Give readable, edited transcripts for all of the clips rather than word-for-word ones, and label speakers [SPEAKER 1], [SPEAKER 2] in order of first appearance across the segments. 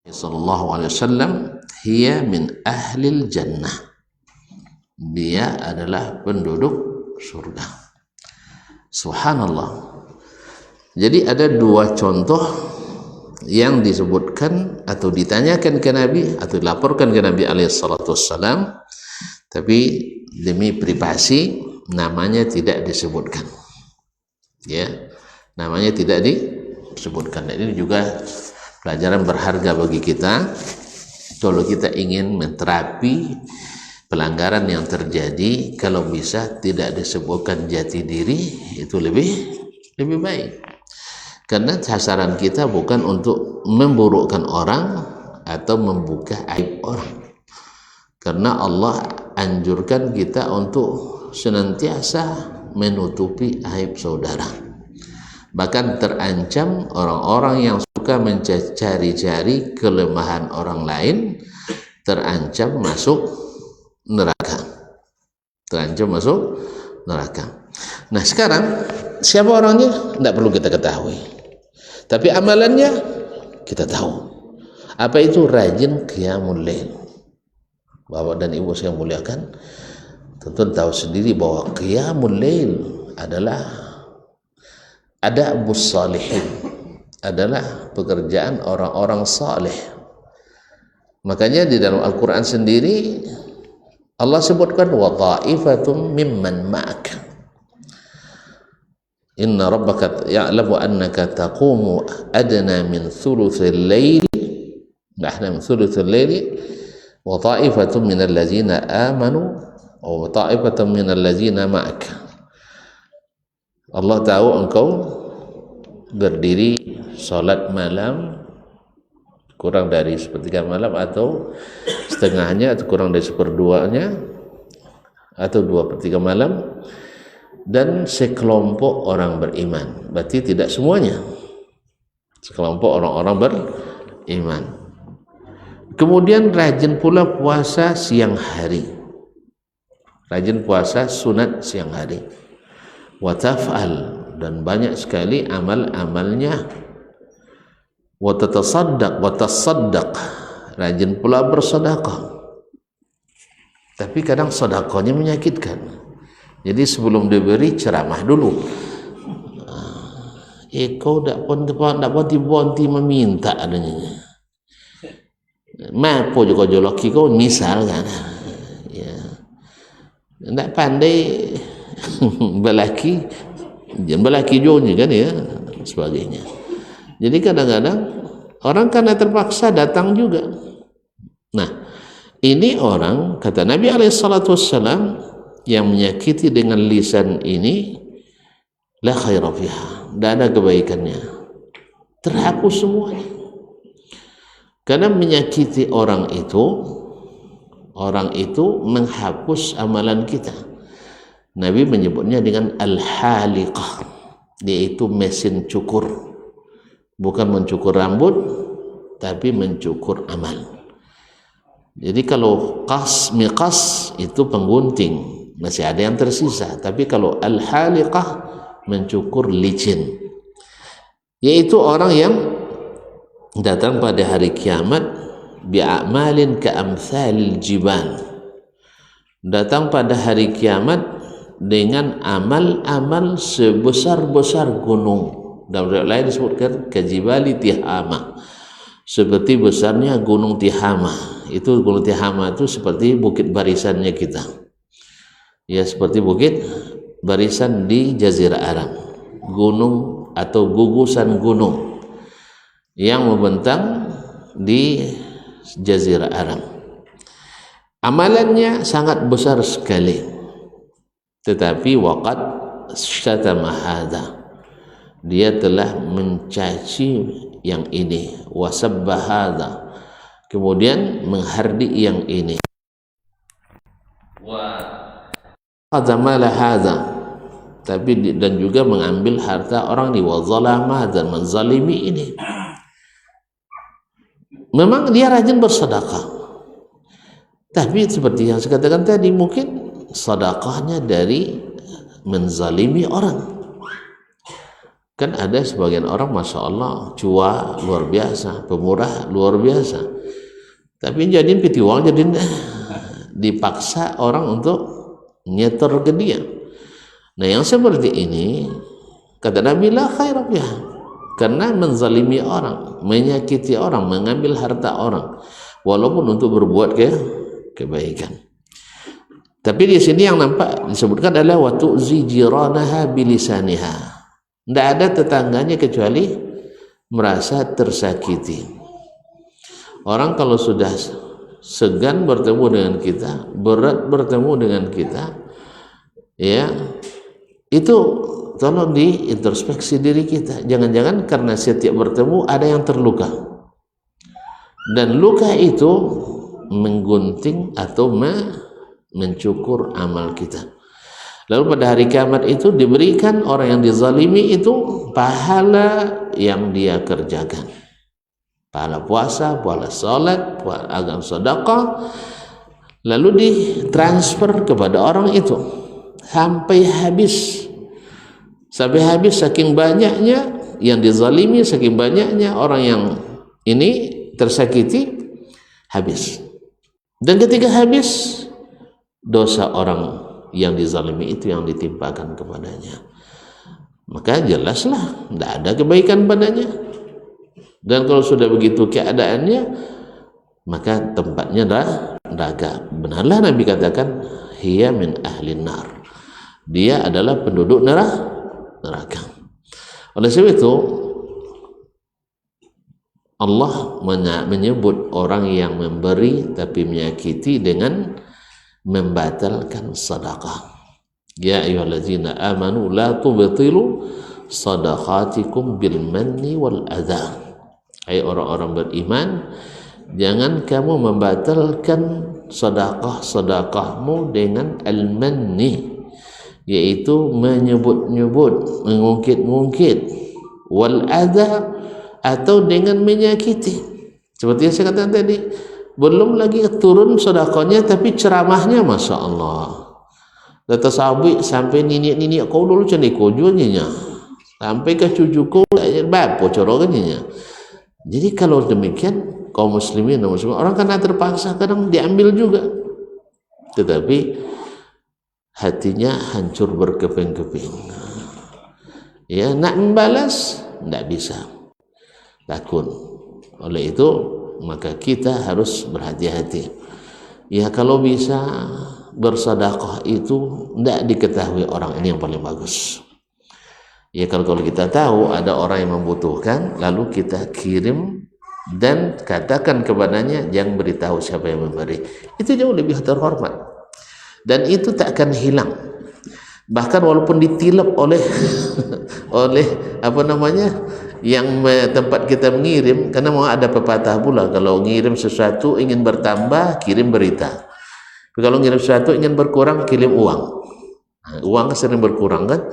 [SPEAKER 1] sallallahu alaihi wasallam, hiya min ahlil jannah, dia adalah penduduk surga. Subhanallah. Jadi ada dua contoh yang disebutkan atau ditanyakan ke Nabi atau dilaporkan ke Nabi alaihi salatu wassalam, tapi demi privasi namanya tidak disebutkan, ya, namanya tidak disebutkan. Dan ini juga pelajaran berharga bagi kita kalau kita ingin menterapi pelanggaran yang terjadi. Kalau bisa tidak disebutkan jati diri, itu lebih baik, karena sasaran kita bukan untuk memburukkan orang atau membuka aib orang, karena Allah anjurkan kita untuk senantiasa menutupi aib saudara. Bahkan terancam orang-orang yang suka mencari-cari kelemahan orang lain, terancam masuk neraka. Terancam masuk neraka. Nah, sekarang siapa orangnya? Tidak perlu kita ketahui, tapi amalannya kita tahu. Apa itu? Rajin qiyamul lail. Bapak dan ibu saya muliakan, tentu tahu sendiri bahwa qiyamul lail adalah adabus salihin, adalah pekerjaan orang-orang saleh. Makanya di dalam Al-Quran sendiri Allah sebutkan wa ta'ifatum mimman ma'aka, inna rabbaka ya'lamu annaka taqumu adna min thuluthil layli wa ta'ifatum minal ladzina amanu wa ta'ifatum minal ladzina ma'aka. Allah tahu engkau berdiri salat malam kurang dari sepertiga malam, atau setengahnya, atau kurang dari seperduanya, atau 2/3 malam, dan sekelompok orang beriman. Berarti tidak semuanya, sekelompok orang-orang beriman. Kemudian rajin pula puasa siang hari, rajin puasa sunat siang hari. Wa taf'al, dan banyak sekali amal-amalnya. Wa tatasaddaq, wa tasaddaq, rajin pula bersedekah. Tapi kadang sedekahnya menyakitkan. Jadi sebelum diberi ceramah dulu. Kau tak pun bonti meminta adanya. Mapo juga joloki kau misal kan. Ya. Tak pandai belaki jonya kan, ya, sebagainya. Jadi kadang-kadang orang karena terpaksa datang juga. Nah, ini orang, kata Nabi SAW, yang menyakiti dengan lisan ini la khaira fiha, tidak ada kebaikannya, terhapus semuanya. Karena menyakiti orang itu menghapus amalan kita. Nabi menyebutnya dengan al-haliqah, yaitu mesin cukur. Bukan mencukur rambut, tapi mencukur amal. Jadi kalau miqas itu penggunting, masih ada yang tersisa. Tapi kalau al-haliqah, mencukur licin, yaitu orang yang datang pada hari kiamat bi'amalin ka'amthalil jibal, datang pada hari kiamat dengan amal-amal sebesar-besar gunung. Dalam riwayat lain disebutkan kajibali Tihama, seperti besarnya gunung Tihama. Itu gunung Tihama itu seperti bukit barisannya kita, ya, seperti bukit barisan di Jazirah Arab, gunung atau gugusan gunung yang membentang di Jazirah Arab. Amalannya sangat besar sekali, tetapi waqad syatama hadza, dia telah mencaci yang ini, wasabba hadza, kemudian menghardik yang ini, wa qadamala hadza, tapi dan juga mengambil harta orang ini, wa zalama, dan menzalimi ini. Memang dia rajin bersedekah, tapi seperti yang saya katakan tadi, mungkin sedekahnya dari menzalimi orang. Kan ada sebagian orang Masya Allah cua luar biasa, pemurah luar biasa, tapi jadiin piti uang, jadiin dipaksa orang untuk nyetor ke dia. Nah yang seperti ini kata Nabi la khaira fiha, karena menzalimi orang, menyakiti orang, mengambil harta orang walaupun untuk berbuat kebaikan. Tapi di sini yang nampak disebutkan adalah wa tu'zi jiranaha bilisaniha. Tidak ada tetangganya kecuali merasa tersakiti. Orang kalau sudah segan bertemu dengan kita, berat bertemu dengan kita, ya itu tolong diintrospeksi diri kita. Jangan-jangan karena setiap bertemu ada yang terluka, dan luka itu menggunting atau mencukur amal kita. Lalu pada hari kiamat itu diberikan orang yang dizalimi itu pahala yang dia kerjakan, pahala puasa, pahala salat, pahala agama sedekah, lalu ditransfer kepada orang itu sampai habis saking banyaknya yang dizalimi, saking banyaknya orang yang ini tersakiti, habis. Dan ketika habis, dosa orang yang dizalimi itu yang ditimpakan kepadanya, maka jelaslah tidak ada kebaikan padanya. Dan kalau sudah begitu keadaannya, maka tempatnya neraka. Benarlah Nabi katakan hiya min ahlin nar, dia adalah penduduk neraka. Oleh sebab itu Allah menyebut orang yang memberi tapi menyakiti dengan membatalkan sedekah. Ya ayyuhallazina amanu la tubtilu sadaqatikum bil manni wal adha. Hai orang-orang beriman, jangan kamu membatalkan sedekah-sedekahmu dengan al-manni, yaitu menyebut-nyebut, mengungkit-ungkit, wal adha, atau dengan menyakiti. Seperti yang saya katakan tadi, belum lagi turun sedekahnya, tapi ceramahnya Masya Allah. Data sabi sampai nini kau dulu cendek kojunya, sampai ke cucuku bapo corokannya. Jadi kalau demikian kaum muslimin dan muslimat, orang karena terpaksa kadang diambil juga, tetapi hatinya hancur berkeping-keping. Ya, nak membalas tidak bisa, takut. Oleh itu maka kita harus berhati-hati. Ya kalau bisa bersedekah itu tidak diketahui orang ini yang paling bagus. Ya kalau kita tahu ada orang yang membutuhkan, lalu kita kirim dan katakan kepadanya, jangan beritahu siapa yang memberi. Itu jauh lebih terhormat dan itu tak akan hilang. Bahkan walaupun ditilap oleh yang tempat kita mengirim, karena mau ada pepatah pula, kalau ngirim sesuatu ingin bertambah, kirim berita. Kalau ngirim sesuatu ingin berkurang, kirim uang. Nah, uang sering berkurang kan.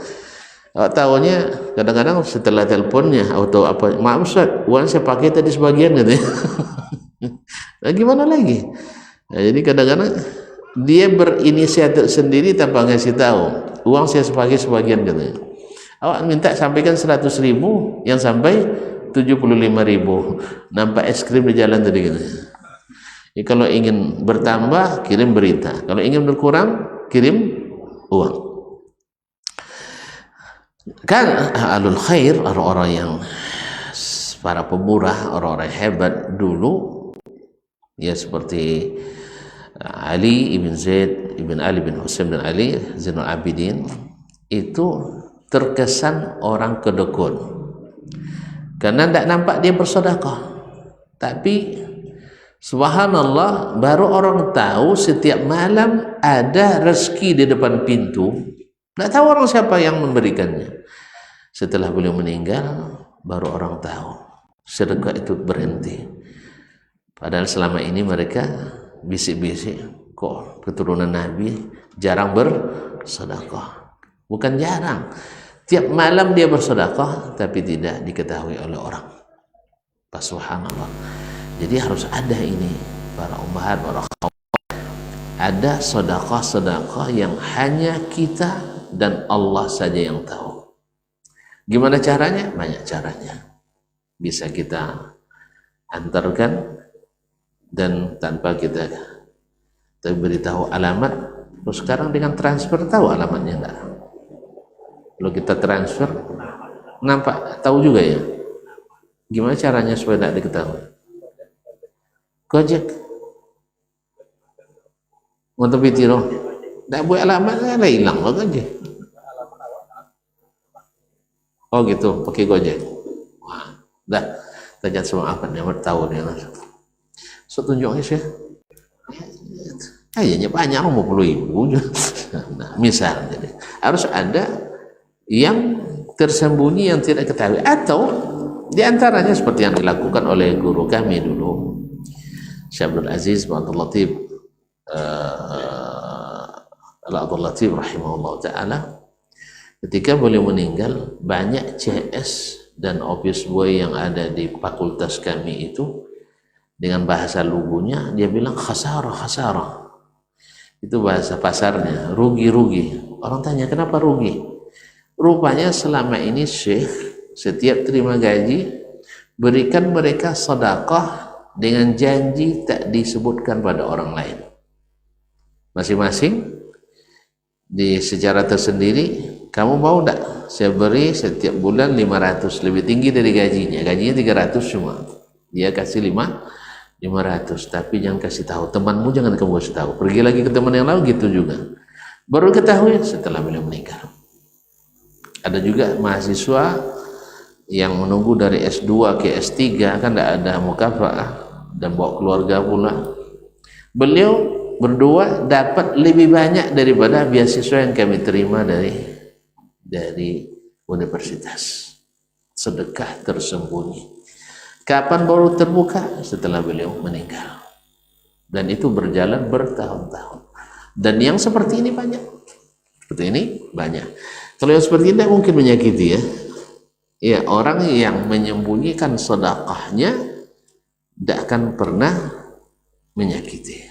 [SPEAKER 1] Tahunya kadang-kadang setelah teleponnya atau apa, maaf Ustaz, uang saya pakai tadi sebagian gitu ya. Nah, gimana lagi? Nah, jadi kadang-kadang dia berinisiatif sendiri tanpa ngasih tahu, uang saya pakai sebagian gitu. Awak minta sampaikan 100.000, yang sampai 75.000, nampak es krim di jalan tadi gitu. Ya, kalau ingin bertambah kirim berita, kalau ingin berkurang kirim uang. Kan ahlul khair, orang-orang yang para pemurah, orang-orang hebat dulu, ya seperti Ali ibn Zaid ibn Ali bin Husain bin Ali Zainul Abidin, itu terkesan orang kedekun karena tidak nampak dia bersedekah, tapi subhanallah baru orang tahu setiap malam ada rezeki di depan pintu. Tidak tahu orang siapa yang memberikannya. Setelah beliau meninggal baru orang tahu sedekah itu berhenti. Padahal selama ini mereka bisik-bisik, kok keturunan Nabi jarang bersedekah. Bukan jarang, tiap malam dia bersedekah, tapi tidak diketahui oleh orang. Subhanallah. Jadi harus ada ini, para ummahat, para kaum, ada sedekah-sedekah yang hanya kita dan Allah saja yang tahu. Gimana caranya? Banyak caranya. Bisa kita antarkan dan tanpa kita beritahu alamat. Terus sekarang dengan transfer tahu alamatnya enggak? Kalau kita transfer nampak tahu juga ya. Gimana caranya supaya tidak diketahui? Gojek untuk pitiro tidak boleh alamatnya lah, hilang loh Gojek. Oh gitu, pakai Gojek. Wah, dah tanya semua apa dia tahu dia langsung. So tunjuknya sih, kayaknya banyak 50.000. Nah, misal jadi harus ada yang tersembunyi yang tidak ketahui, atau diantaranya seperti yang dilakukan oleh guru kami dulu, Syekh Abdul Aziz bin Abdul Latif Abdul Latif rahimahullah ta'ala. Ketika beliau meninggal, banyak CS dan office boy yang ada di fakultas kami itu dengan bahasa lugunya dia bilang khasarah, khasarah. Itu bahasa pasarnya, rugi-rugi. Orang tanya kenapa rugi? Rupanya selama ini Syekh setiap terima gaji berikan mereka sedekah dengan janji tak disebutkan pada orang lain. Masing-masing di secara tersendiri, kamu mau tak saya beri setiap bulan 500, lebih tinggi dari gajinya. Gajinya 300 cuma. Dia kasih 500, tapi jangan kasih tahu. Temanmu jangan kamu kasih tahu. Pergi lagi ke teman yang lain gitu juga. Baru ketahui setelah beliau meninggal. Ada juga mahasiswa yang menunggu dari S2 ke S3 kan tidak ada mukafaah dan bawa keluarga pula. Beliau berdua dapat lebih banyak daripada beasiswa yang kami terima dari universitas. Sedekah tersembunyi. Kapan baru terbuka? Setelah beliau meninggal. Dan itu berjalan bertahun-tahun. Dan yang seperti ini banyak. Seperti ini banyak. Kalau yang seperti ini mungkin menyakiti ya. Ya, orang yang menyembunyikan sedekahnya tidak akan pernah menyakiti.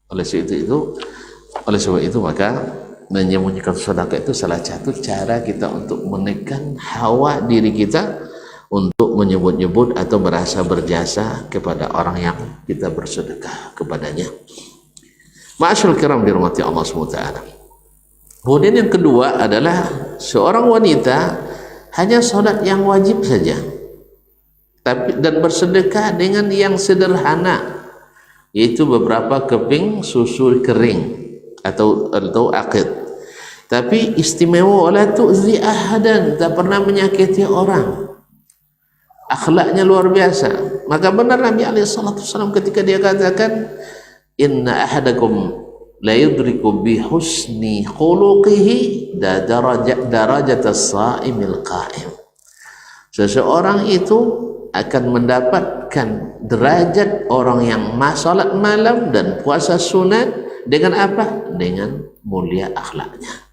[SPEAKER 1] Oleh sebab itu maka menyembunyikan sedekah itu salah satu cara kita untuk menekan hawa diri kita untuk menyebut-nyebut atau merasa berjasa kepada orang yang kita bersedekah kepadanya. Ma'asyarul kiram dirahmati Allah SWT. Kemudian yang kedua adalah seorang wanita hanya sholat yang wajib saja, dan bersedekah dengan yang sederhana, yaitu beberapa keping susu kering atau akid. Tapi istimewa wala tu'zi ahadan, tak pernah menyakiti orang. Akhlaknya luar biasa. Maka benar Nabi SAW ketika dia katakan, inna ahadakum la yudriku bi husni khuluqihi darajat as-sa'imil qa'im. Seseorang itu akan mendapatkan derajat orang yang salat malam dan puasa sunat dengan apa? Dengan mulia akhlaknya,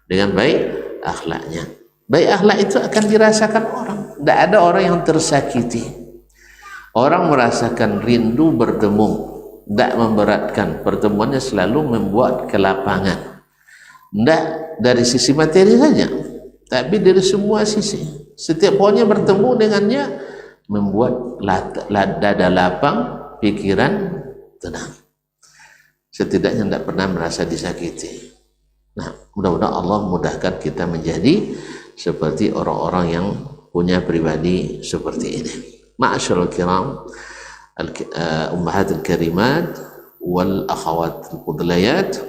[SPEAKER 1] dengan baik akhlaknya. Baik akhlak itu akan dirasakan orang. Tidak ada orang yang tersakiti. Orang merasakan rindu bertemu, tidak memberatkan. Pertemuannya selalu membuat kelapangan. Tidak dari sisi materi saja, tapi dari semua sisi. Setiap orangnya bertemu dengannya membuat dada lapang, pikiran tenang. Setidaknya tidak pernah merasa disakiti. Nah, mudah-mudahan Allah mudahkan kita menjadi seperti orang-orang yang punya pribadi seperti ini. Ma'asyarul kiram, ummahatul karimat wal akhawat al-fudlayat.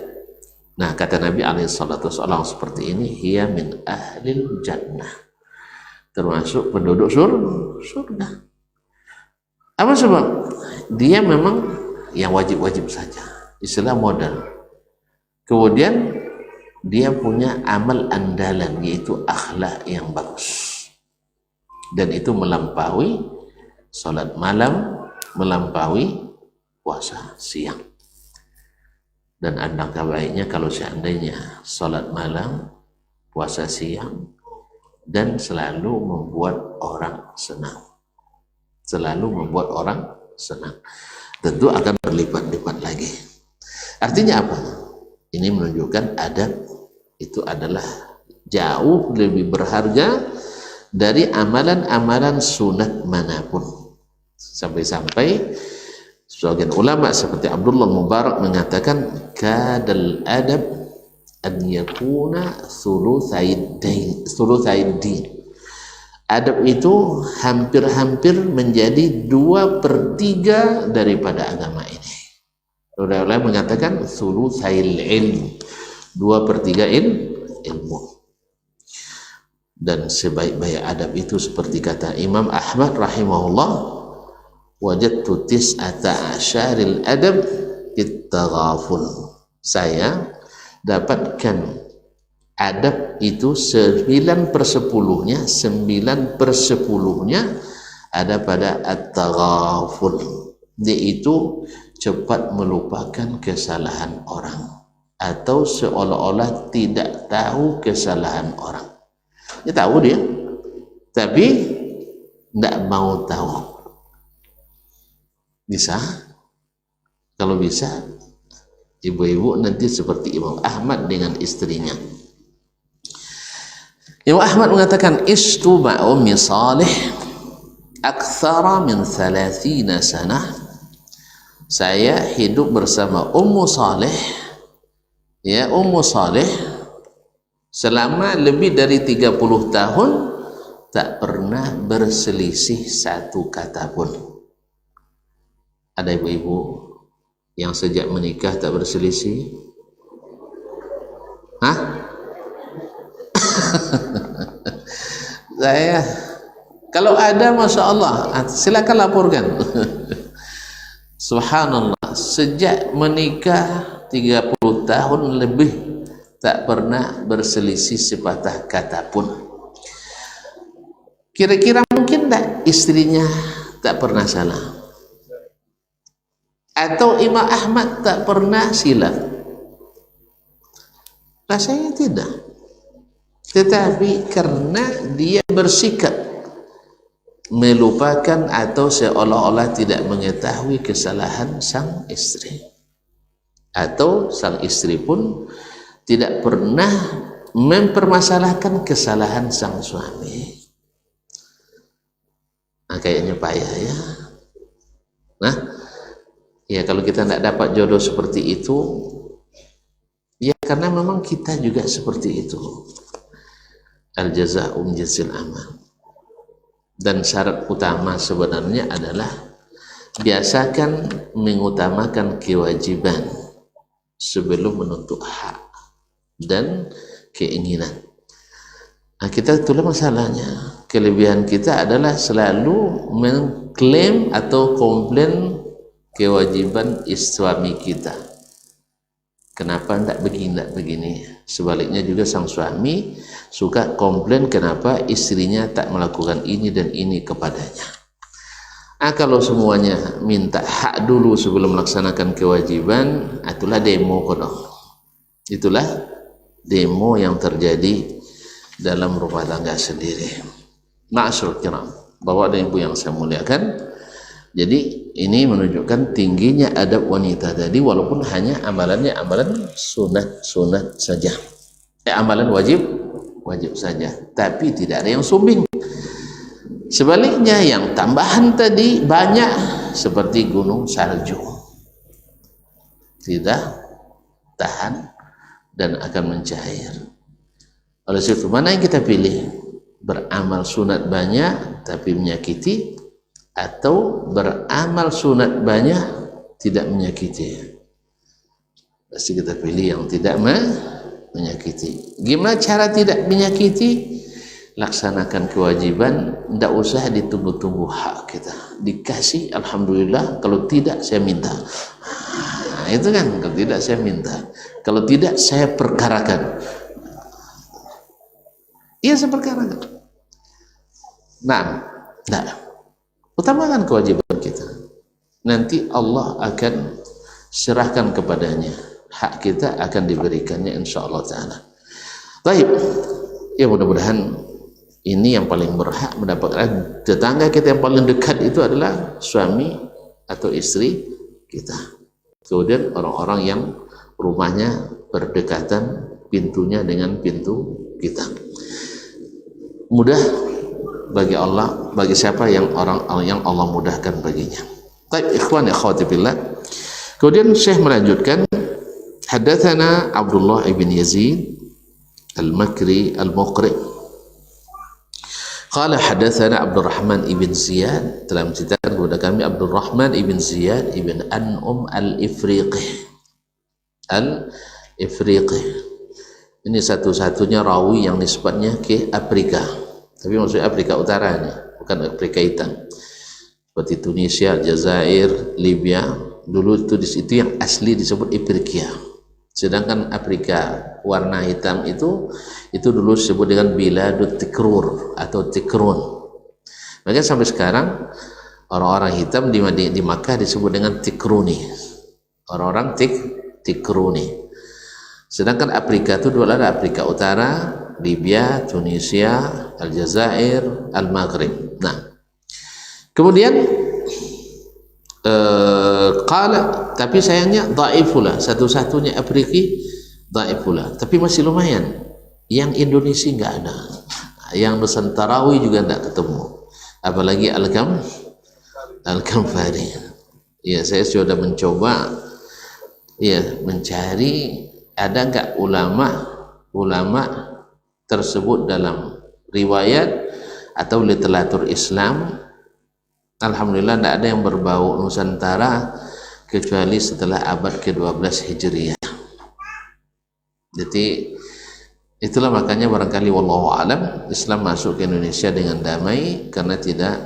[SPEAKER 1] Nah, kata Nabi SAW seperti ini, hiya min ahlil jannah, termasuk penduduk surga. Apa sebab? Dia memang yang wajib-wajib saja, istilah modal. Kemudian dia punya amal andalan, yaitu akhlak yang bagus, dan itu melampaui salat malam, melampaui puasa siang. Dan alangkah baiknya kalau seandainya salat malam, puasa siang, dan selalu membuat orang senang, selalu membuat orang senang, tentu akan berlipat-lipat lagi. Artinya apa? Ini menunjukkan adab itu adalah jauh lebih berharga dari amalan-amalan sunat manapun. Sampai-sampai sebagian ulama seperti Abdullah Mubarak mengatakan kadal adab an yakuna thulutsaid. Adab itu hampir-hampir menjadi 2/3 daripada agama ini. Ulama mengatakan thulutsail ilm, 2/3 ilmu. Dan sebaik-baik adab itu seperti kata Imam Ahmad rahimahullah, wajadtu tis'ata asyaril adab ittaghaful. Saya dapatkan adab itu 9/10-nya ada pada at-taghaful, yaitu cepat melupakan kesalahan orang atau seolah-olah tidak tahu kesalahan orang. Dia tahu dia, tapi tidak mau tahu. Bisa? Kalau bisa, ibu-ibu nanti seperti Imam Ahmad dengan istrinya. Imam Ahmad mengatakan istu ma'ummi Salih aktsara min 30 sanah. Saya hidup bersama Ummu Salih, ya, Ummu Salih selama lebih dari 30 tahun, tak pernah berselisih satu kata pun. Ada ibu-ibu yang sejak menikah tak berselisih? Hah? Saya, kalau ada, masya Allah, silakan laporkan. Subhanallah, sejak menikah 30 tahun lebih tak pernah berselisih sepatah kata pun. Kira-kira mungkin tak istrinya tak pernah salah? Atau Imam Ahmad tak pernah silap? Rasanya tidak. Tetapi karena dia bersikap melupakan atau seolah-olah tidak mengetahui kesalahan sang istri, atau sang istri pun tidak pernah mempermasalahkan kesalahan sang suami. Nah, kayaknya payah ya. Nah, ya kalau kita tidak dapat jodoh seperti itu, ya karena memang kita juga seperti itu. Al-jaza'u min jinsil amal. Dan syarat utama sebenarnya adalah biasakan mengutamakan kewajiban sebelum menuntut hak dan keinginan. Nah, kita itulah masalahnya. Kelebihan kita adalah selalu mengklaim atau komplain kewajiban suami kita. Kenapa tidak begini, tidak begini. Sebaliknya juga sang suami suka komplain kenapa istrinya tak melakukan ini dan ini kepadanya. Nah, kalau semuanya minta hak dulu sebelum melaksanakan kewajiban, itulah demo kodong. Itulah demo yang terjadi dalam rumah tangga sendiri. Ma'asyurul kiram, Bapak dan Ibu yang saya muliakan, jadi ini menunjukkan tingginya adab wanita tadi, walaupun hanya amalannya amalan sunat saja, amalan wajib saja, tapi tidak ada yang sumbing. Sebaliknya yang tambahan tadi banyak, seperti gunung salju, tidak tahan dan akan mencair. Oleh sebab itu, mana yang kita pilih? Beramal sunat banyak tapi menyakiti, atau beramal sunat banyak tidak menyakiti? Pasti kita pilih yang tidak menyakiti. Gimana cara tidak menyakiti? Laksanakan kewajiban, tidak usah ditunggu-tunggu hak kita. Dikasih, alhamdulillah. Kalau tidak, saya minta. Nah, itu kan, kalau tidak saya minta. Kalau tidak, saya perkarakan. Iya, saya perkarakan. Nah, tidak. Utamakan kewajiban kita. Nanti Allah akan serahkan kepadanya. Hak kita akan diberikannya insyaAllah ta'ala. Baik. Ya, mudah-mudahan ini yang paling berhak mendapatkan. Tetangga kita yang paling dekat itu adalah suami atau istri kita. Kemudian orang-orang yang rumahnya berdekatan pintunya dengan pintu kita. Mudah bagi Allah, bagi siapa yang Allah mudahkan baginya. Baik, ikhwan akhwati billah. Kemudian Syekh melanjutkan, hadatsana Abdullah ibn Yazid al-Makri al-Muqri qala hadatsana Abdurrahman ibn Ziyad, telah menceritakan kepada kami Abdurrahman ibn Ziyad ibn An'um al-Ifriqi. Ini satu-satunya rawi yang nisbatnya ke Afrika, tapi maksudnya Afrika Utara ini, bukan Afrika hitam seperti Tunisia, Aljazair, Libya. Dulu itu di situ yang asli disebut Ifriqiya, sedangkan Afrika warna hitam itu dulu disebut dengan Biladut Tikrur atau Tikrun. Maka sampai sekarang orang-orang hitam di Makkah disebut dengan Tikruni, orang-orang Tikruni. Sedangkan Afrika itu dulu ada Afrika Utara, Libya, Tunisia, Aljazair, Al-Maghrib. Nah, kemudian qala, tapi sayangnya dhaifula, satu-satunya Afriki dhaifula, tapi masih lumayan. Yang Indonesia enggak ada, yang Nusantarawi juga enggak ketemu, apalagi Al-Kamfari. Ya, saya sudah mencoba mencari ada enggak ulama tersebut dalam riwayat atau literatur Islam. Alhamdulillah tidak ada yang berbau Nusantara kecuali setelah abad ke-12 Hijriah. Jadi itulah makanya barangkali wallahu alam Islam masuk ke Indonesia dengan damai karena tidak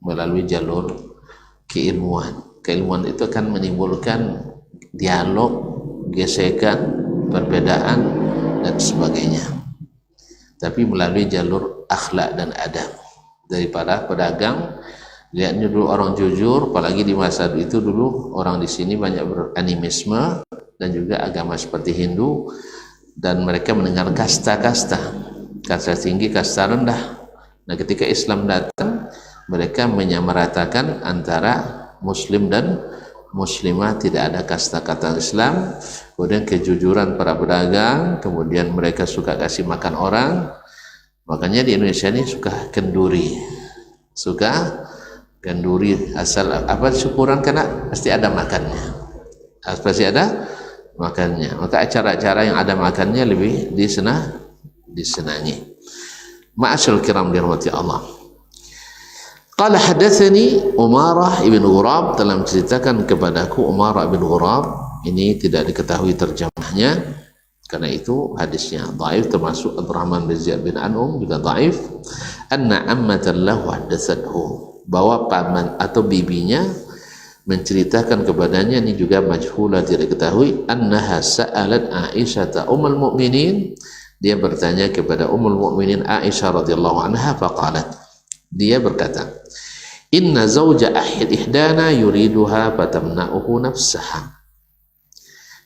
[SPEAKER 1] melalui jalur keilmuan. Keilmuan itu akan menimbulkan dialog, gesekan, perbedaan dan sebagainya. Tapi melalui jalur akhlak dan adab daripada pedagang. Lihatnya dulu orang jujur, apalagi di masa itu dulu orang di sini banyak beranimisme dan juga agama seperti Hindu, dan mereka mendengar kasta-kasta, kasta tinggi, kasta rendah. Nah, ketika Islam datang, mereka menyamaratakan antara Muslim dan Muslimah, tidak ada kasta-kata Islam. Kemudian kejujuran para pedagang, kemudian mereka suka kasih makan orang. Makanya di Indonesia ini suka kenduri, asal apa syukuran karena pasti ada makannya, maka acara-acara yang ada makannya lebih disenangi. Ma'asyarul kiram dirahmati Allah. Qala hadatsani Umarah ibn Ghurab, telah menceritakan kepadaku Umarah ibn Ghurab. Ini tidak diketahui terjemahnya, karena itu hadisnya dhaif, termasuk Abdurrahman bin Ziyad bin An'um juga dhaif. Anna ammatan lahu haddatsathu, bahwa paman atau bibinya menceritakan kepadanya, ini juga majhulah, tidak diketahui. Annaha sa'alat Aisyah ummul mukminin, dia bertanya kepada ummul mukminin Aisyah radhiyallahu anha, faqalat, dia berkata, inna zawja ihdana yuriduha fatamna'uhu nafsaha,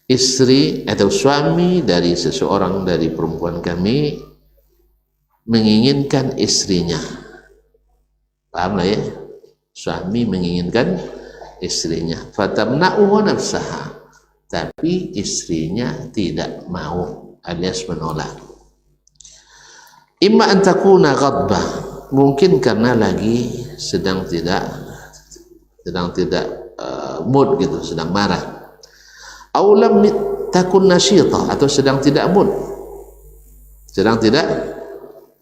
[SPEAKER 1] istri atau suami dari seseorang dari perempuan kami menginginkan istrinya. Paham lah ya, suami menginginkan istrinya, fatamna'uhu nafsaha, tapi istrinya tidak mau alias menolak. Imma an takuna ghadbah, mungkin karena lagi sedang tidak mood gitu, sedang marah. Aw lam takun nasyita, atau sedang tidak mood, sedang tidak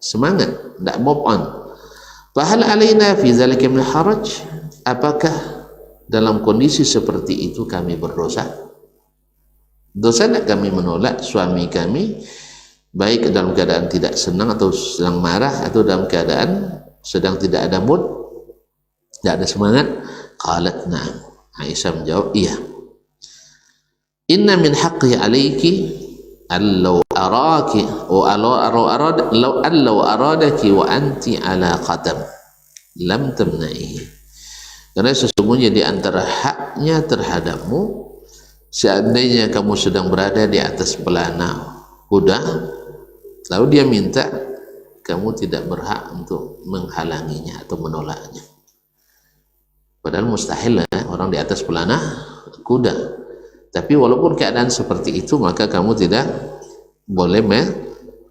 [SPEAKER 1] semangat, tidak move on. Fahal alaina fi dzalika min haraj, apakah dalam kondisi seperti itu kami berdosa? Dosa tidak kami menolak suami kami, baik dalam keadaan tidak senang atau sedang marah, atau dalam keadaan sedang tidak ada mood, tidak ada semangat? Qalat na'am, Aisyah menjawab iya. Inna min haqqi alayki allau araki allau aradaki wa anti ala qadam lam tamna'i, karena sesungguhnya di antara haknya terhadapmu, seandainya kamu sedang berada di atas pelana kuda, lalu dia minta, kamu tidak berhak untuk menghalanginya atau menolaknya. Padahal mustahil orang di atas pelana kuda. Tapi walaupun keadaan seperti itu, maka kamu tidak boleh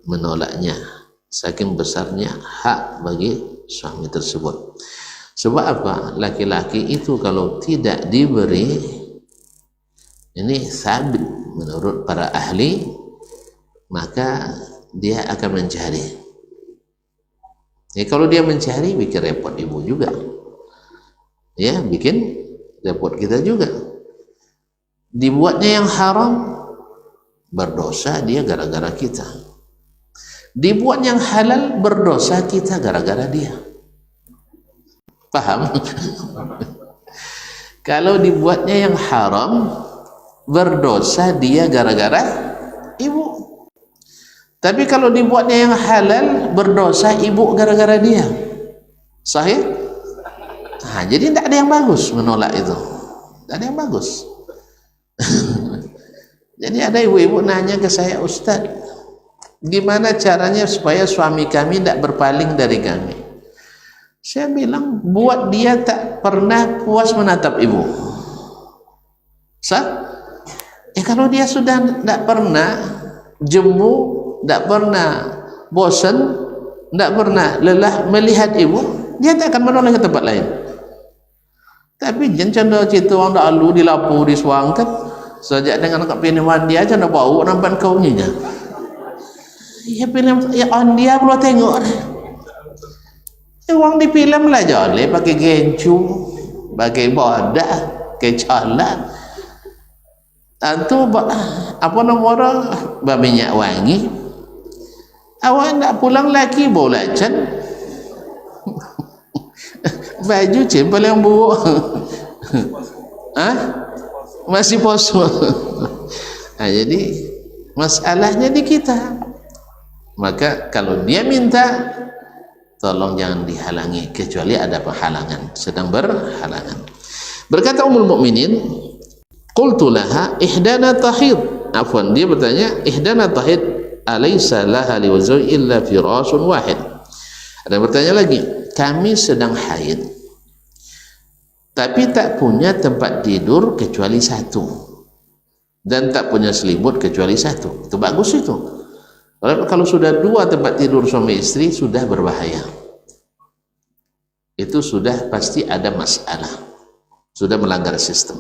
[SPEAKER 1] menolaknya. Saking besarnya hak bagi suami tersebut. Sebab apa? Laki-laki itu kalau tidak diberi, ini sabit menurut para ahli, maka dia akan mencari. Kalau dia mencari, bikin repot ibu juga, ya, bikin repot kita juga. Dibuatnya yang haram, berdosa dia gara-gara kita. Dibuat yang halal, berdosa kita gara-gara dia. Paham? Kalau dibuatnya yang haram, berdosa dia gara-gara ibu. Tapi kalau dibuatnya yang halal, berdosa ibu gara-gara dia. Sahih? Nah, jadi tidak ada yang bagus menolak itu. Tidak ada yang bagus. Jadi ada ibu-ibu nanya ke saya, Ustaz, gimana caranya supaya suami kami tidak berpaling dari kami? Saya bilang, buat dia tak pernah puas menatap ibu. Sah? Kalau dia sudah tidak pernah jemu, tidak pernah bosan, tidak pernah lelah melihat ibu, dia tak akan menoleh ke tempat lain. Tapi jangan cerita orang dah lalu dilapu disuang kan, sejak dengan kat piniwan dia aja nak bau nampak kau ni je. Ya film ya on dia belum tengok. Uang di film lah joleh pakai gencu, pakai bodak, pakai calat. Tentu apa nomor minyak wangi. Awak nak pulang lagi boleh can. Baju cempel yang buruk. Masih poso. Jadi masalahnya di kita. Maka kalau dia minta, tolong jangan dihalangi, kecuali ada penghalangan, sedang berhalangan. Berkata Ummul Mukminin, qultu laha ihdana tahid. Afwan, dia bertanya, ihdana tahid alaysa laha liwazawj illa firashun wahid. Ada yang bertanya lagi, kami sedang haid, tapi tak punya tempat tidur kecuali satu, dan tak punya selimut kecuali satu. Itu bagus itu. Kalau sudah dua tempat tidur suami istri, sudah berbahaya. Itu sudah pasti ada masalah, sudah melanggar sistem.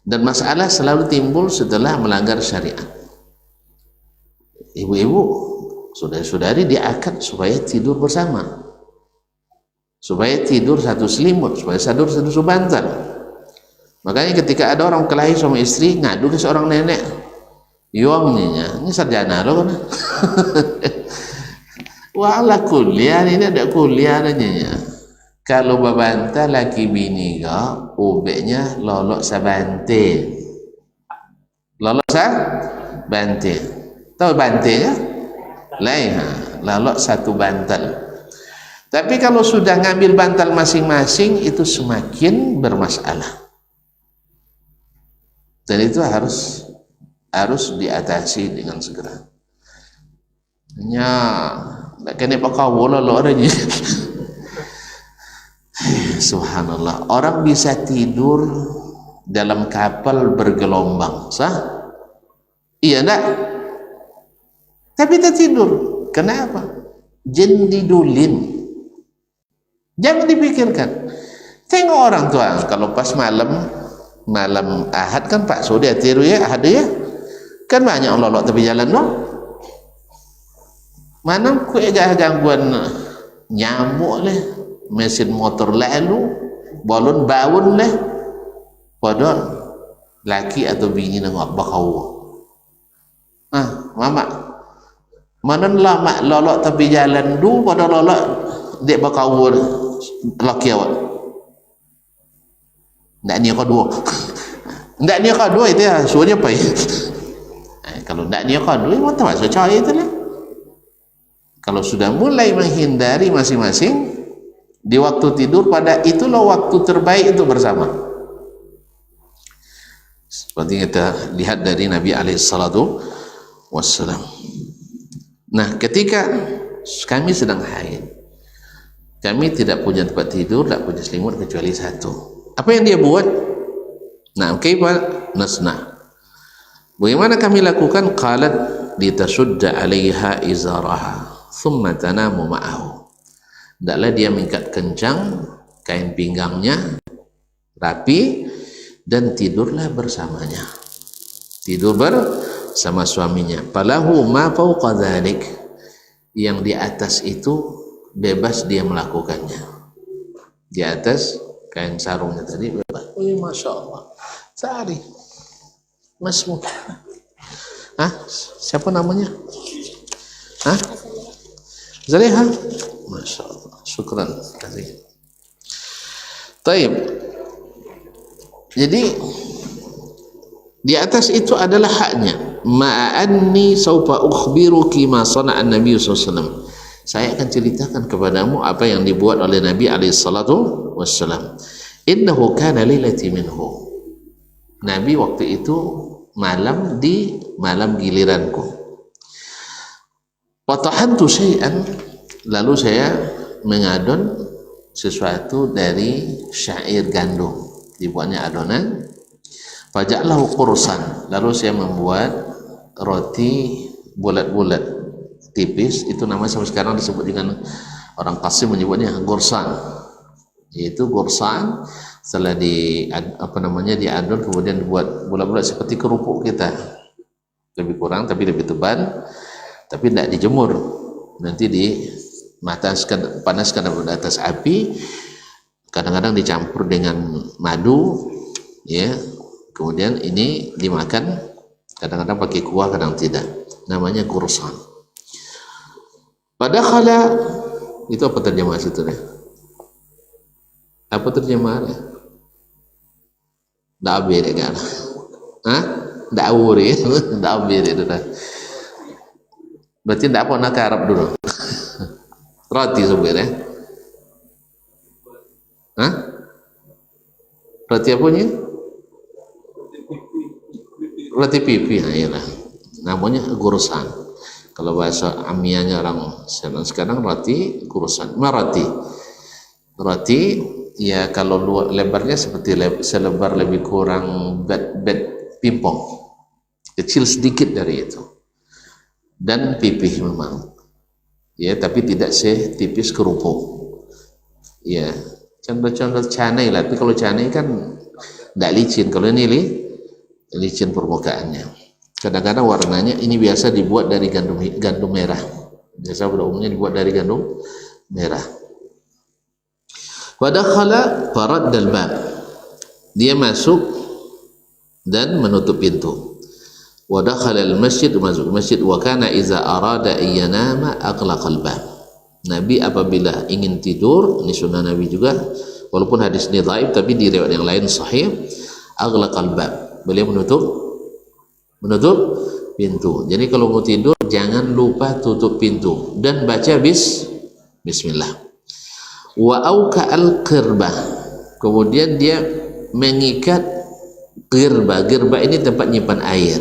[SPEAKER 1] Dan masalah selalu timbul setelah melanggar syariat. Ibu-ibu, saudari diakad supaya tidur bersama, supaya tidur satu selimut, supaya tidur satu bantal. Makanya ketika ada orang kelahi suami istri, ngadu ke seorang nenek, Yuang ini sarjana loh kan? Wala kuliah ini ada kuliah nanya. Kalau babanta laki bini ga, ubeknya lolok sabante. Lolok sabante. Tahu bante ya? Lain, lolok satu bantal. Tapi kalau sudah ngambil bantal masing-masing, itu semakin bermasalah. Dan itu harus diatasi dengan segera. Tak kena pakai bola aja. Subhanallah, orang bisa tidur dalam kapal bergelombang, sah? Iya enggak? Tapi tak tidur. Kenapa? Jendidulin. Jangan dipikirkan. Tengok orang tua, kalau pas malam Ahad kan Pak Sudi tiru ya, Ahad ya. Kan banyak orang lolok tepi jalan no. Mana ku gangguan nyamuk leh, mesin motor lalu, balon baun leh, padahal laki atau bini nengok bakau. Mama, mana lama lolok tepi jalan du, pada lolok dek bakau laki awak. Ndak ni kau dua. Ndak ni kau dua itu ya, suruhnya apa ya? Kalau ndak ni kau dua, mata masuk cahaya itu lah. Kalau sudah mulai menghindari masing-masing di waktu tidur, pada itulah waktu terbaik untuk bersama. Seperti kita lihat dari Nabi alaihissalatu wassalam. Nah, ketika kami sedang haid, kami tidak punya tempat tidur, tidak punya selimut kecuali satu. Apa yang dia buat? Nah, kaifa nasna? Bagaimana kami lakukan? Qalat litasudda 'alaiha izaraha thumma tanamu ma'ahu. hendaklah dia mengikat kencang kain pinggangnya rapi dan tidurlah bersamanya, tidur bersama suaminya. Falahu ma fawqa dzalik, yang di atas itu bebas dia melakukannya, di atas kain sarungnya tadi bebas. Oh, masya Allah, sehari masmu. Siapa namanya? Zaleha. Masya Allah, syukran kasih. Taib. Jadi di atas itu adalah haknya. Ma'anni saufa ukhbiruki ma sana'a Nabi sallallahu alaihi wasallam. Saya akan ceritakan kepadamu apa yang dibuat oleh Nabi alaihi salatu wassalam. Innahu kana lailati minhu. Nabi waktu itu malam di malam giliranku. Wa tahantu syai'an, lalu saya mengadon sesuatu dari syair gandum, dibuatnya adonan. Faja'lahu qursan, lalu saya membuat roti bulat-bulat tipis, itu namanya sampai sekarang disebut dengan orang Qasim menyebutnya gursan, yaitu gursan. Setelah diadon kemudian dibuat bulat-bulat seperti kerupuk kita, lebih kurang tapi lebih tebal, tapi tidak dijemur, nanti panaskan di atas api, kadang-kadang dicampur dengan madu, ya, kemudian ini dimakan, kadang-kadang pakai kuah, kadang tidak, namanya gursan. Padahal itu apa terjemah situ deh? Apa terjemahannya? Dak bere kan? Dak awuri, dak bere itu dah. Berarti tidak pernah ke Arab dulu. Roti sebenarnya. Roti apanya? Roti pipi, iyalah. Namanya gursan. Kalau bahasa amianya orang sekarang roti gursan. Roti. Roti ya kalau lebarnya seperti selebar lebih kurang bed pingpong. Kecil sedikit dari itu. Dan pipih memang, ya, tapi tidak setipis kerupuk, ya, contoh-contoh canai lah. Tapi kalau canai kan tidak licin, kalau ini licin permukaannya. Kadang-kadang warnanya ini biasa dibuat dari gandum merah, biasa pada umumnya dibuat dari gandum merah. Wadakhala faraddal bab, dia masuk dan menutup pintu. Wa dakhala al-masjid, masuk masjid. Wa kana iza arada ayyanama aqlaqal bab. Nabi apabila ingin tidur, ini sunnah Nabi juga, walaupun hadis ini dhaif tapi di riwayat yang lain sahih, aghlaqal bab, beliau menutup pintu. Jadi kalau mau tidur jangan lupa tutup pintu dan baca bismillah. Wa auka al-qirbah, kemudian dia mengikat qirbah. Qirbah ini tempat nyimpan air.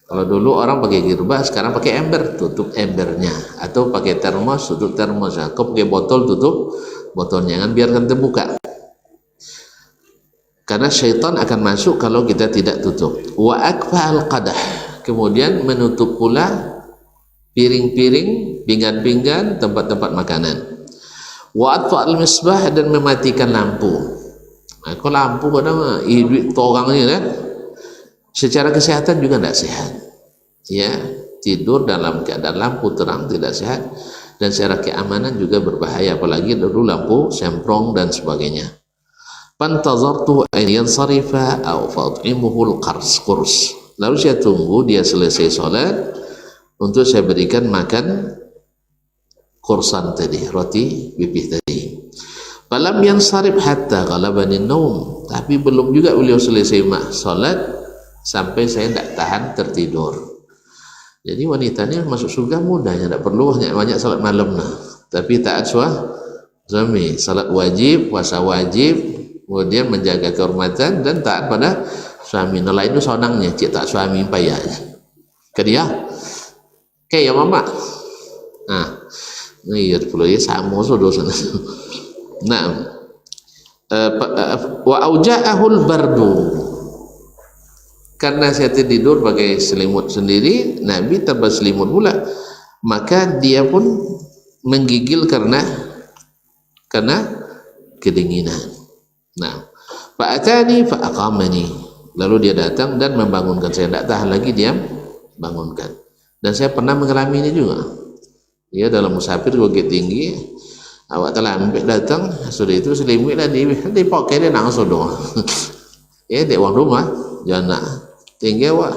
[SPEAKER 1] Kalau dulu orang pakai girbah, sekarang pakai ember, tutup embernya, atau pakai termos, tutup termosnya. Kau pakai botol, tutup botolnya, jangan biarkan terbuka. Karena syaitan akan masuk kalau kita tidak tutup. Wa akfa'al qadah, kemudian menutup pula piring-piring, pinggan-pinggan, tempat-tempat makanan. Wa atfa'al misbah, dan mematikan lampu. Nah, kalau lampu kadang duit torangnya kan, secara kesehatan juga tidak sehat, ya. Tidur dalam keadaan lampu terang tidak sehat, dan secara keamanan juga berbahaya, apalagi dulu lampu semprong dan sebagainya. Fantazartu an yansarifa aw fat'imuhu al-qurs, lalu saya tunggu dia selesai sholat untuk saya berikan makan kursan tadi, roti pipih tadi. Falam yansarif hatta ghalabani naum, tapi belum juga beliau selesai sholat sampai saya tidak tahan tertidur. Jadi wanita ini masuk surga mudahnya, tidak perlu banyak salat malam nah. Tapi taat suami, salat wajib, puasa wajib, kemudian menjaga kehormatan dan taat pada suami. Nah lain itu sonangnya, cik tak suami payahnya. Kedia, kayak mama. Iya perlu ya sama sudah sana. Nah, wa auja'ahul bardu, karena saya tidur pakai selimut sendiri, Nabi tambah selimut pula, maka dia pun menggigil karena karena kedinginan. Nah, fa'atani fa'aqamani, lalu dia datang dan membangunkan saya. Tidak tahan lagi, dia bangunkan. Dan saya pernah mengalami ini juga. Dia dalam musafir bukit tinggi, awak terlambat datang, sudah itu selimut lah di poket dia nak sodo. Ya, dek wang rumah, jangan nak tinggi awak.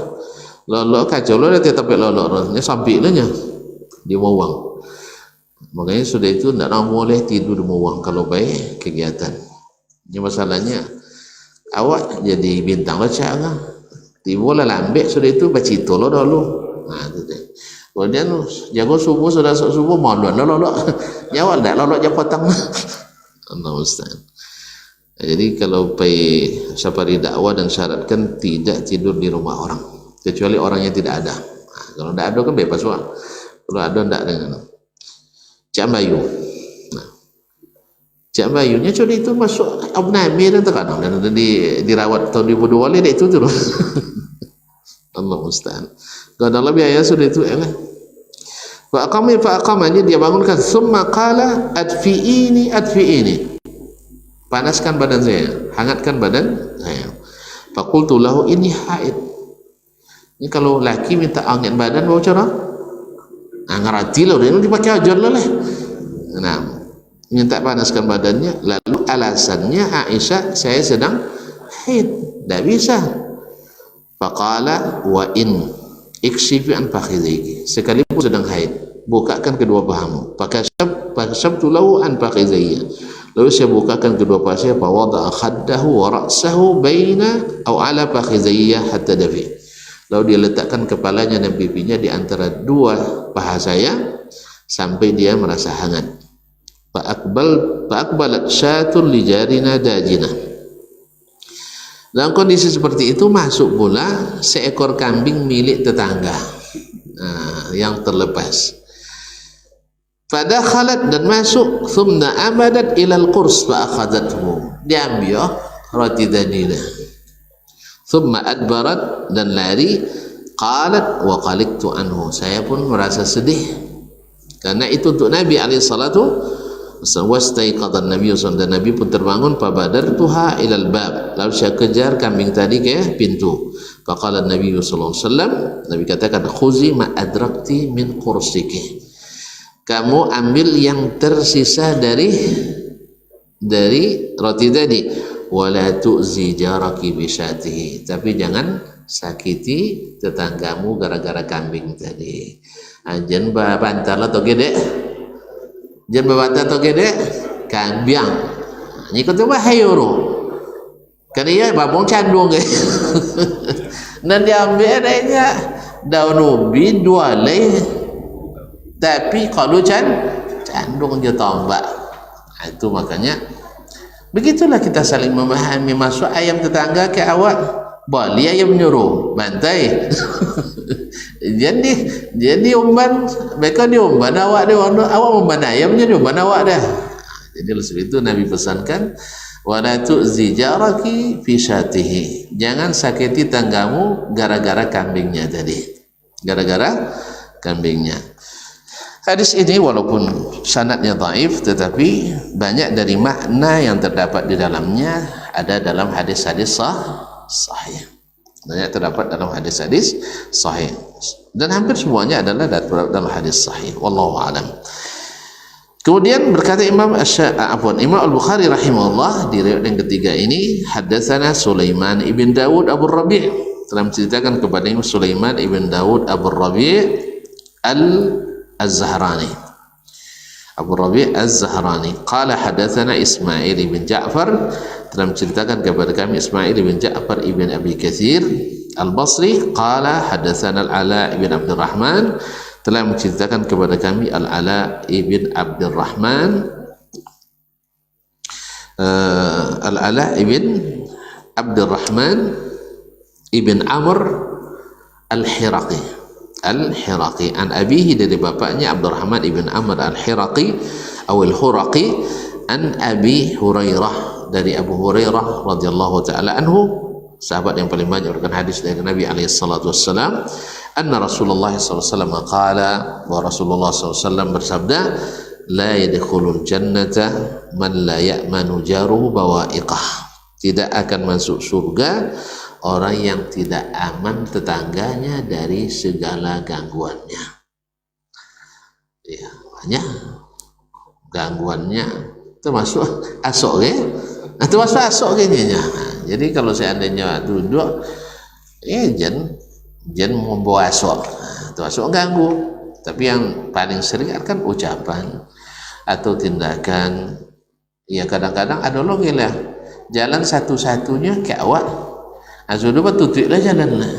[SPEAKER 1] Lolok kacau lo, dia tetap lolok, nya sampai lah nya dia mau uang. Makanya sudah itu tidak boleh tidur mau uang kalau baik kegiatan. Ini masalahnya awak jadi bintang lo cak kan, tiba lah lambat sudah itu bacito lo dulu. Nah itu deh. Kemudian jago subuh sudah subuh maluan lolok, jawab tak lolok je potong. Allah Ustaz. Jadi kalau pergi safari dakwah dan syaratkan tidak tidur di rumah orang, kecuali orangnya tidak ada. Nah, kalau tidak ada kan bebas wah. Kalau ada tidak dengan Cak Bayu. Nah, Cak Bayunya sudah itu masuk Abu Nabi dan terkadang dan dirawat tahun 2002 dia itu terus. Allah Ustaz. Kalau Allah biaya sudah itu fa'aqamani, dia bangunkan, summa qala adfi'ini panaskan badan saya, hangatkan badan saya. Faqultu lahu inni haid. Ini kalau laki minta hangat badan bau cara ngarati loh, dia dipakai ajar lah. Nah, minta panaskan badannya, lalu alasannya Aisyah, saya sedang haid, tidak bisa. Faqala wa in ikshifi an fakhidhayki, sekalipun sedang haid, bukakan kedua pahamu. Fakashaftu lahu an fakhidhayya, lalu saya bukakan kedua paha saya. Fa wada'a khaddahu wa ra'sahu baina aw ala fakhidhayya hatta dafi, lalu dia letakkan kepalanya dan pipinya di antara dua paha saya sampai dia merasa hangat. Fa'aqbalat syatun li jarina dajinah. Dalam kondisi seperti itu masuk pula seekor kambing milik tetangga yang terlepas. Fadakhalat, dan masuk, thumma amadat ilal qurs fa akhadhathu, diambil roti danina. Thumma adbarat, dan lari. Qalat wa qaliktu anhu, saya pun merasa sedih karena itu untuk Nabi alaihi salatu wastaiqadha Nabi sallallahu, dan Nabi pun terbangun. Fabadartuha ilal bab, lalu saya kejar kambing tadi ke pintu. Faqala Nabi sallallahu alaihi wasallam, Nabi katakan, khuzi ma adrakti min qursiki, kamu ambil yang tersisa dari roti tadi. Wala tu'zi jaraki bisyatihi, tapi jangan sakiti tetanggamu gara-gara kambing tadi. Jangan bantal atau gede, jangan bantal atau gede kambing. Ni kata bahaya ro. Kan ia babong candung ke. Dan diambil adanya daun ubi dua leh, tapi kalau candung je tombak. Itu makanya begitulah kita saling memahami. Masuk ayam tetangga ke awak, bali ayam nyuruh bantai. jadi umban mereka diumban awak umban ayamnya diumban awak dah. Jadi oleh sebab itu Nabi pesankan, wala tu'zi jaraki fi syatihi, jangan sakiti tanggamu gara-gara kambingnya tadi, gara-gara kambingnya. Hadis ini walaupun sanadnya dhaif, tetapi banyak dari makna yang terdapat di dalamnya ada dalam hadis-hadis sahih. Banyak terdapat dalam hadis-hadis sahih, dan hampir semuanya adalah dalam hadis sahih. Wallahu a'lam. Kemudian berkata Imam Al-Bukhari rahimahullah di riwayat yang ketiga ini, haddatsana Sulaiman ibn Dawud Abu Rabi', telah menceritakan kepada Imam Sulaiman ibn Dawud Abu Rabi' Az-Zahrani, Abu Rabi' Az-Zahrani, qala hadatsana Ismail ibn Ja'far, telah menceritakan kepada kami Ismail ibn Ja'far ibn Abi Katsir Al-Basri, qala hadatsana Al-Ala ibn Abdurrahman, telah menceritakan kepada kami Al-Ala ibn Abdurrahman, Al-Ala ibn Abdurrahman ibn Amr Al-Hiraqi, an abihi, dari bapaknya Abdurrahman ibn Amr Al-Hiraqi atau Al-Huraqi, an Abi Hurairah, dari Abu Hurairah radhiyallahu taala anhu, sahabat yang paling banyak meriwayatkan hadis dari Nabi alaihi salatu wassalam, anna Rasulullah sallallahu alaihi wasallam qala, wa Rasulullah sallallahu alaihi wasallam bersabda, la yadkhulul jannata man la ya'manu jaruhu bawa'iqah. Tidak akan masuk surga orang yang tidak aman tetangganya dari segala gangguannya. Ya, banyak gangguannya termasuk asok ya. Termasuk asok kayaknya. Jadi kalau seandainya duduk jen membawa asok, termasuk ganggu. Tapi yang paling sering kan ucapan atau tindakan. Ya kadang-kadang ada lagi lah jalan satu-satunya ke awak azudu batutlah jalan lah.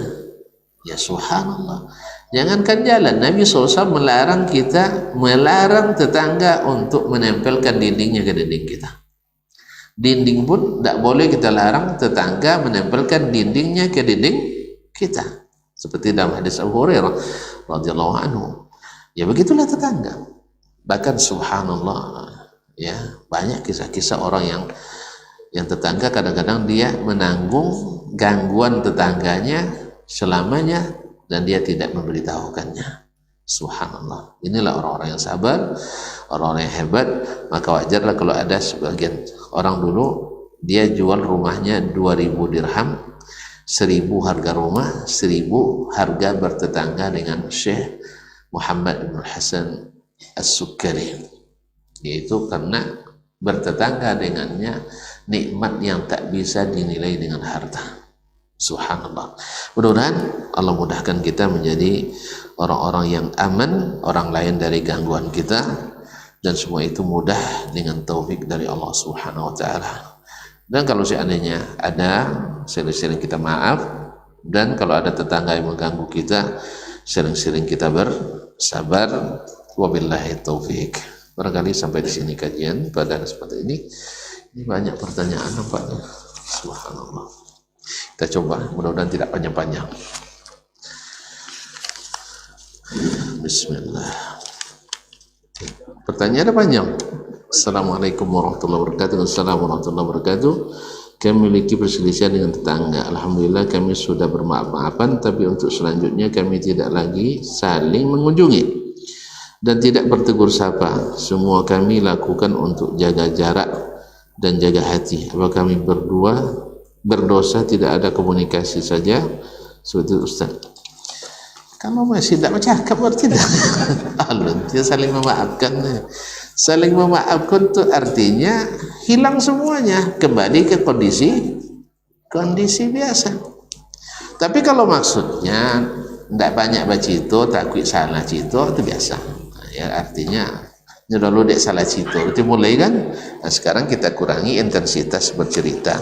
[SPEAKER 1] Ya subhanallah, jangankan jalan, Nabi SAW melarang tetangga untuk menempelkan dindingnya ke dinding kita. Dinding pun tidak boleh kita larang tetangga menempelkan dindingnya ke dinding kita, seperti dalam hadis Abu Hurairah radhiyallahu anhu. Ya begitulah tetangga. Bahkan subhanallah, ya banyak kisah-kisah orang yang tetangga kadang-kadang dia menanggung gangguan tetangganya selamanya dan dia tidak memberitahukannya. Subhanallah, inilah orang-orang yang sabar, orang-orang yang hebat. Maka wajarlah kalau ada sebagian orang dulu dia jual rumahnya 2000 dirham, 1000 harga rumah, 1000 harga bertetangga dengan Syekh Muhammad bin Hasan As-Sukkari, yaitu karena bertetangga dengannya nikmat yang tak bisa dinilai dengan harta. Subhanallah. Mudah-mudahan Allah mudahkan kita menjadi orang-orang yang aman orang lain dari gangguan kita, dan semua itu mudah dengan taufik dari Allah Subhanahu wa taala. Dan kalau seandainya ada sering-sering kita maaf, dan kalau ada tetangga yang mengganggu kita sering-sering kita bersabar. Wabillahi taufik. Barangkali sampai di sini kajian pada seperti ini. Ini banyak pertanyaan nampaknya. Subhanallah. Kita coba, mudah-mudahan tidak panjang-panjang. Bismillah. Pertanyaan panjang. Assalamualaikum warahmatullahi wabarakatuh. Assalamualaikum warahmatullahi wabarakatuh. Kami memiliki perselisihan dengan tetangga. Alhamdulillah kami sudah bermaaf-maafan, tapi untuk selanjutnya kami tidak lagi saling mengunjungi dan tidak bertegur sapa. Semua kami lakukan untuk jaga jarak dan jaga hati. Apakah kami berdua berdosa tidak ada komunikasi saja? Seperti Ustaz. Kalau masih tidak bercakap berarti tidak. Dia saling memaafkan. Saling memaafkan itu artinya hilang semuanya, kembali ke kondisi biasa. Tapi kalau maksudnya tidak banyak baca itu, takut salah cito, itu biasa. Ya artinya sudah lu dek salah cito, itu mulai kan. Nah, sekarang kita kurangi intensitas bercerita.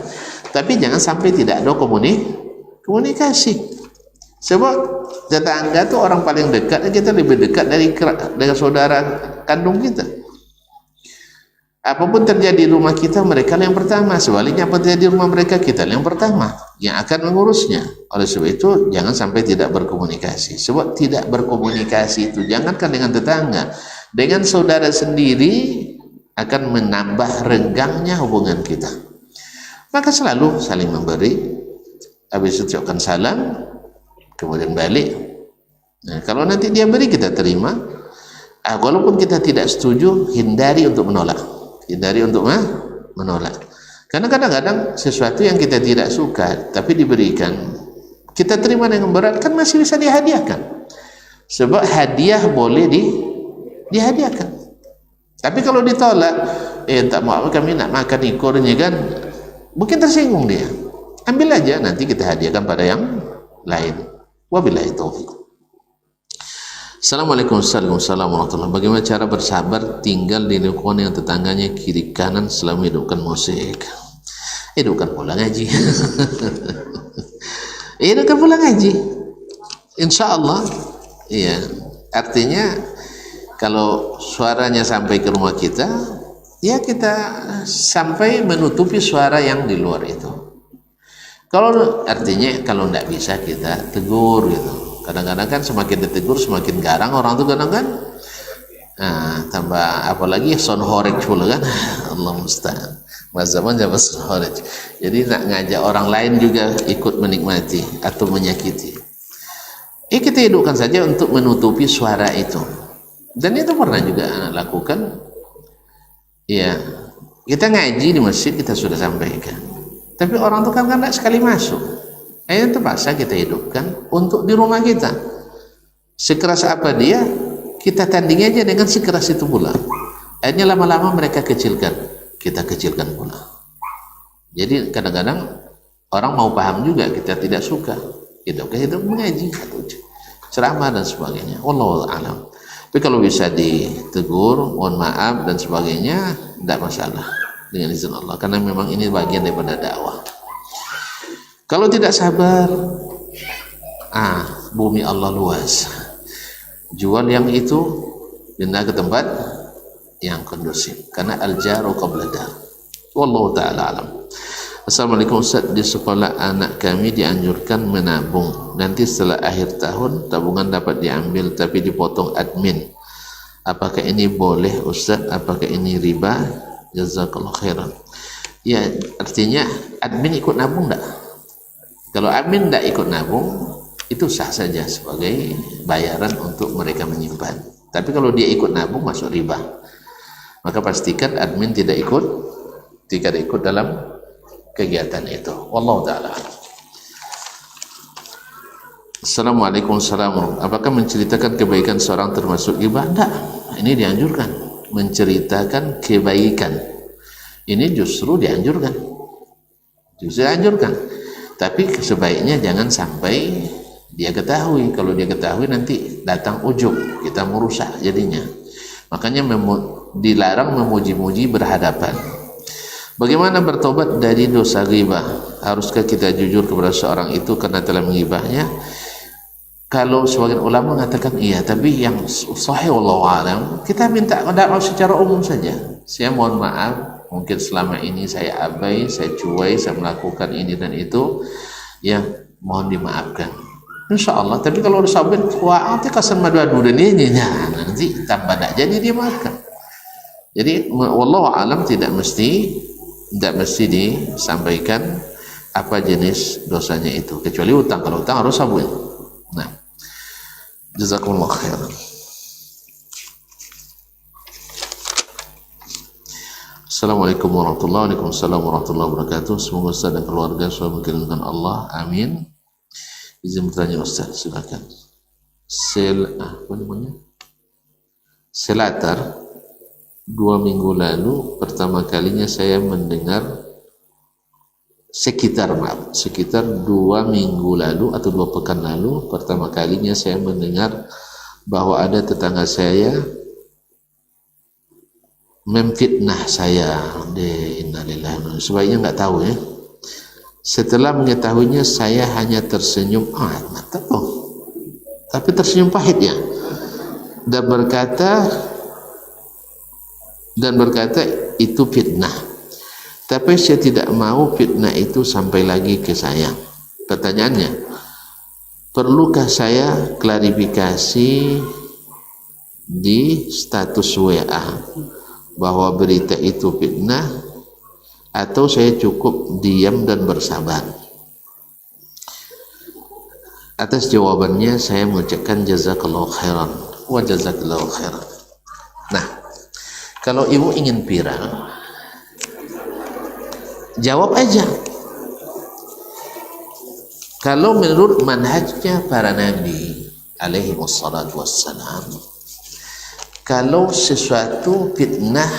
[SPEAKER 1] Tapi jangan sampai tidak ada komunikasi. Sebab tetangga itu orang paling dekat, kita lebih dekat dengan saudara kandung kita. Apapun terjadi di rumah kita, mereka yang pertama. Sebaliknya apa terjadi di rumah mereka, kita yang pertama yang akan mengurusnya. Oleh sebab itu jangan sampai tidak berkomunikasi. Sebab tidak berkomunikasi itu jangankan dengan tetangga, dengan saudara sendiri akan menambah renggangnya hubungan kita. Maka selalu saling memberi, habis itu ucapkan salam, kemudian balik. Nah, kalau nanti dia beri kita terima, walaupun kita tidak setuju, hindari untuk menolak. Karena kadang-kadang sesuatu yang kita tidak suka tapi diberikan, kita terima dengan berat, kan masih bisa dihadiahkan. Sebab hadiah boleh dihadiahkan. Tapi kalau ditolak, tak mau, kami nak makan ikornya kan, mungkin tersinggung dia. Ambil aja, nanti kita hadiahkan pada yang lain. Wabillahi taufiq. Assalamualaikum warahmatullahi wabarakatuh. Bagaimana cara bersabar tinggal di lingkungan yang tetangganya kiri kanan selama hidupkan musik? Hidupkan pula ngaji. Hidupkan pula ngaji. Insya Allah. Iya. Artinya kalau suaranya sampai ke rumah kita, ya kita sampai menutupi suara yang di luar itu. Kalau artinya kalau tidak bisa kita tegur gitu. Kadang-kadang kan semakin ditegur semakin garang orang tuh kadang-kadang. Nah, tambah apalagi sound horeg pula kan. Allah musta'an. Mas zaman sound horeg. Jadi nak ngajak orang lain juga ikut menikmati atau menyakiti. Kita hidupkan saja untuk menutupi suara itu. Dan itu pernah juga anak lakukan Ya, kita ngaji di masjid kita sudah sampaikan. Tapi orang itu kan tidak sekali masuk. Akhirnya terpaksa kita hidupkan untuk di rumah kita. Sekeras apa dia, kita tandingi aja dengan sekeras itu pula. Akhirnya lama-lama mereka kecilkan, kita kecilkan pula. Jadi kadang-kadang orang mau paham juga, kita tidak suka. Kita hidup mengaji atau ceramah dan sebagainya. Wallahu a'lam. Tapi kalau bisa ditegur, mohon maaf dan sebagainya, tidak masalah dengan izin Allah. Karena memang ini bagian daripada dakwah. Kalau tidak sabar, bumi Allah luas. Jual yang itu, pindah ke tempat yang kondusif. Karena al-jaru qabla dar. Wallahu ta'ala alam. Assalamualaikum Ustaz, di sekolah anak kami dianjurkan menabung. Nanti setelah akhir tahun tabungan dapat diambil tapi dipotong admin. Apakah ini boleh Ustaz? Apakah ini riba? Jazakallahu khairan. Ya, artinya admin ikut nabung enggak? Kalau admin enggak ikut nabung, itu sah saja sebagai bayaran untuk mereka menyimpan. Tapi kalau dia ikut nabung masuk riba. Maka pastikan admin tidak ikut dalam kegiatan itu. Wallahu ta'ala. Assalamualaikum warahmatullahi. Apakah menceritakan kebaikan seorang termasuk ghibah? Tidak. Ini dianjurkan. Menceritakan kebaikan ini justru dianjurkan. Tapi sebaiknya jangan sampai dia ketahui. Kalau dia ketahui nanti datang ujub, kita merusak jadinya. Makanya dilarang memuji-muji berhadapan. Bagaimana bertobat dari dosa ghibah? Haruskah kita jujur kepada seorang itu karena telah menghibahnya? Kalau sebagian ulama mengatakan iya, tapi yang sahih wallahu alam, kita minta dakwah secara umum saja. Saya mohon maaf, mungkin selama ini saya abai, saya cuai, saya melakukan ini dan itu, ya mohon dimaafkan. Insya Allah. Tapi kalau udah sabar, wah, nanti kasan madu-adu dan ini, nanti tambah tak jadi dia maafkan. Jadi wallahu alam tidak mesti disampaikan apa jenis dosanya itu, kecuali utang. Kalau utang harus sabun. Nah, jazakumullah khairan. Assalamualaikum warahmatullahi wabarakatuh. Semoga Ustaz dan keluarga selalu dikelilingi Allah. Amin. Izin bertanya Ustaz, silakan. Selatar. 2 minggu lalu pertama kalinya saya mendengar sekitar 2 minggu lalu atau 2 pekan lalu pertama kalinya saya mendengar bahwa ada tetangga saya memfitnah saya. Innalillahi. Sebaiknya nggak tahu ya. Setelah mengetahuinya saya hanya tersenyum tapi tersenyum pahit ya, dan berkata itu fitnah. Tapi saya tidak mau fitnah itu sampai lagi ke saya. Pertanyaannya, perlukah saya klarifikasi di status WA bahwa berita itu fitnah, atau saya cukup diam dan bersabar? Atas jawabannya saya mengucapkan jazakallahu khairan wa jazakallahu khairan. Nah, kalau ibu ingin viral, jawab aja. Kalau menurut manhajnya para nabi alaihi wassalatu wassalam, kalau sesuatu fitnah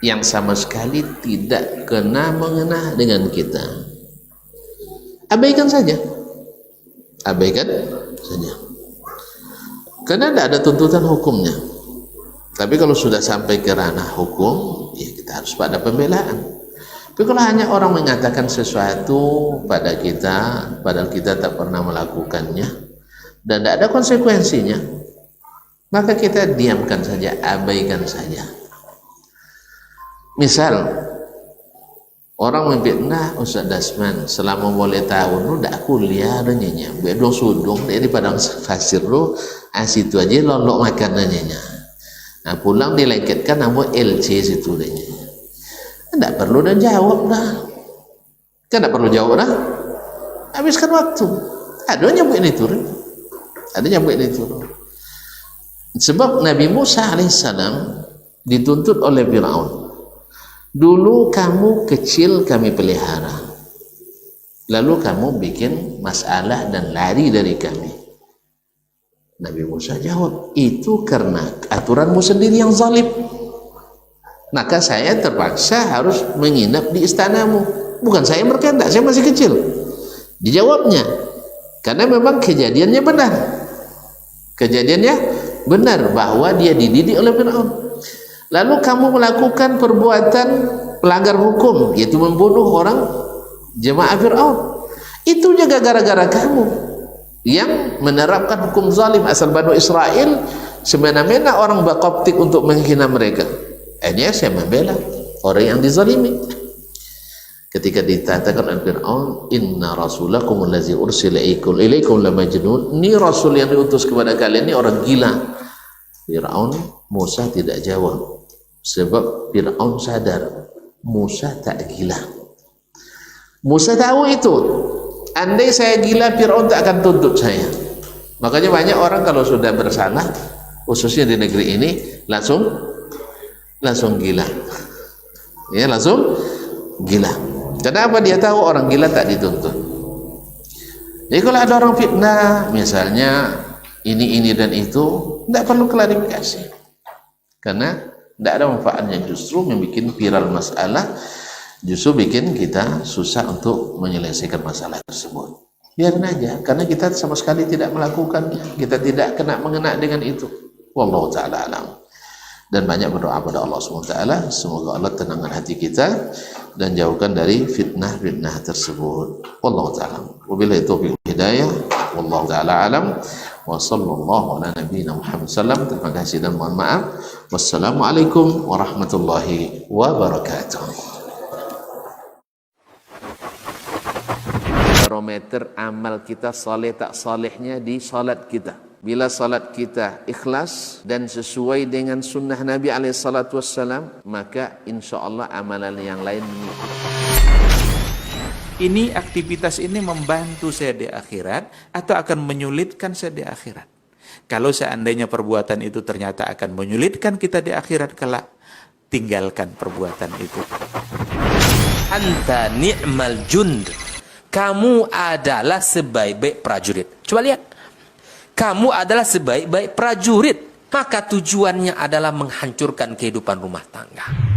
[SPEAKER 1] yang sama sekali tidak mengena dengan kita, abaikan saja. Karena tidak ada tuntutan hukumnya. Tapi kalau sudah sampai ke ranah hukum, ya kita harus pada pembelaan. Tapi kalau hanya orang mengatakan sesuatu pada kita, padahal kita tak pernah melakukannya, dan tidak ada konsekuensinya, maka kita diamkan saja, abaikan saja. Misal, orang memfitnah Ustaz Dasman, selama boleh tahun lu tidak kuliah dan nyanyi, bedong sudung dari padang pasir lu, situ aja lolok makanannya. Nah, pulang dilengketkan nama LC situ deh. Tidak perlu dah jawab dah. Kan tidak perlu jawab dah. Habiskan waktu. Ada nyambut ini turun. Sebab Nabi Musa alaihissalam dituntut oleh Fir'aun. Dulu kamu kecil kami pelihara, lalu kamu bikin masalah dan lari dari kami. Nabi Musa jawab, itu karena aturanmu sendiri yang zalim, maka saya terpaksa harus menginap di istanamu. Bukan saya berkehendak, saya masih kecil. Dijawabnya, karena memang kejadiannya benar. Kejadiannya benar bahwa dia dididik oleh Fir'aun. Lalu kamu melakukan perbuatan pelanggar hukum, yaitu membunuh orang jemaah Fir'aun. Itu juga gara-gara kamu yang menerapkan hukum zalim asal Bani Israel, semena-mena orang Baqabtik untuk menghina mereka. Akhirnya saya membela orang yang dizalimi. Ketika dikatakan oleh Fir'aun, inna rasulakum allazi ursila ilaikum la majnun, ini rasul yang diutus kepada kalian ini orang gila. Fir'aun, Musa tidak jawab, sebab Fir'aun sadar Musa tak gila. Musa tahu itu, andai saya gila Fir'aun tak akan tuntut saya. Makanya banyak orang kalau sudah bersalah, khususnya di negeri ini, langsung gila, ya, langsung gila. Kenapa? Dia tahu orang gila tak dituntut. Jadi kalau ada orang fitnah misalnya ini dan itu, tidak perlu klarifikasi, karena tidak ada manfaatnya, justru membuat viral masalah, justru bikin kita susah untuk menyelesaikan masalah tersebut. Biarin aja, karena kita sama sekali tidak melakukannya, kita tidak mengena dengan itu. Wallahu ta'ala alam. Dan banyak berdoa pada Allah SWT, semoga Allah tenangkan hati kita dan jauhkan dari fitnah-fitnah tersebut. Wallahu ta'ala. Wabillahi taufiq hidayah. Wallahu ta'ala alam. Wa sallallahu ala nabiyina Muhammad sallam. Terima kasih dan mohon maaf. Wassalamualaikum warahmatullahi wabarakatuh. Barometer amal kita saleh tak salehnya di salat kita. Bila salat kita ikhlas dan sesuai dengan sunnah Nabi SAW, maka insya Allah amalan yang lain mengikut.
[SPEAKER 2] Ini aktivitas ini membantu saya di akhirat atau akan menyulitkan saya di akhirat? Kalau seandainya perbuatan itu ternyata akan menyulitkan kita di akhirat kelak, tinggalkan perbuatan itu.
[SPEAKER 3] Anta ni'mal jund. Kamu adalah sebaik-baik prajurit. Coba lihat. Kamu adalah sebaik-baik prajurit, maka tujuannya adalah menghancurkan kehidupan rumah tangga.